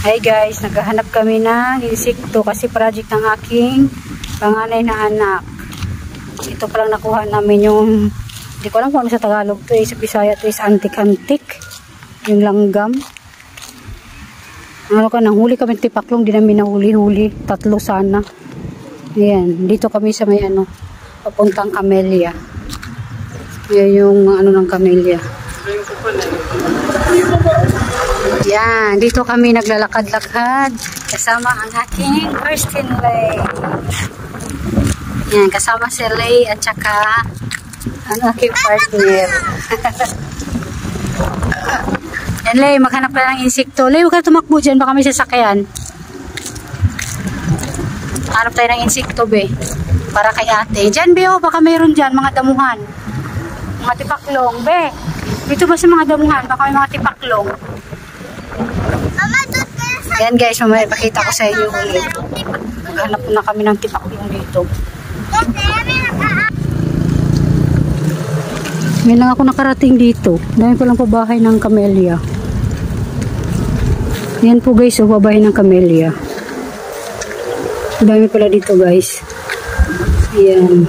Hi guys, naghahanap kami ng insekto kasi project ng aking panganay na anak. Ito palang nakuha namin yung, hindi ko alam kung ano sa Tagalog to, sa Bisaya to is antik-antik. Yung langgam. Ano ka, nanghuli kami tipaklong, di namin nahuli-huli. 3 sana. Ayan, dito kami sa may papuntang Camellia. Ayan yung ano ng Camellia. Yan, dito kami naglalakad-lakad kasama ang aking Kirsten Lay. Yan, kasama si Lay at saka ang aking partner. Yan, Lay, maghanap ka ng insekto. Lay, huwag ka tumakbo dyan, baka may sasakyan. Hanap tayo ng insekto, be. Para kay ate. Dyan, be, oh, baka mayroon dyan, mga damuhan. Mga tipaklong, be. Dito ba sa mga damuhan, baka may mga tipaklong. Yan guys, mamaya ipakita ko sa inyo ulit. Maghanap na kami ng tipaklong dito. Ngayon lang ako nakarating dito. Dahil ko lang pabahay ng Camellia. Yan po guys, so pabahay ng Camellia. Dami pala dito guys. Ayan.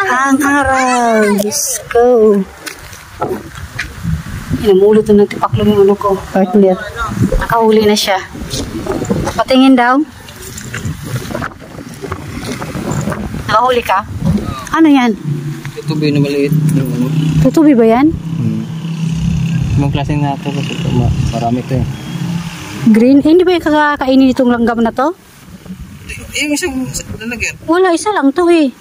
Ang araw. Let's go. Namulot na ng tipaklong yung ko, partner. Nakahuli na siya. Patingin daw. Nakahuli ka? Ano yan? Tutubi na maliit. Tutubi ba yan? Ibang klaseng na ito. Marami ito eh. Green? Eh, hindi ba yung kakakainin itong langgam na to? Yung isang lalagyan. Wala, isa lang to eh.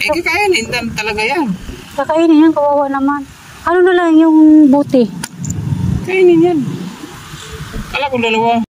Eh, kakainin talaga yan. Kakainin yan, kawawa naman. Ano na lang yung buti? Kainin yan. Kala ko 2.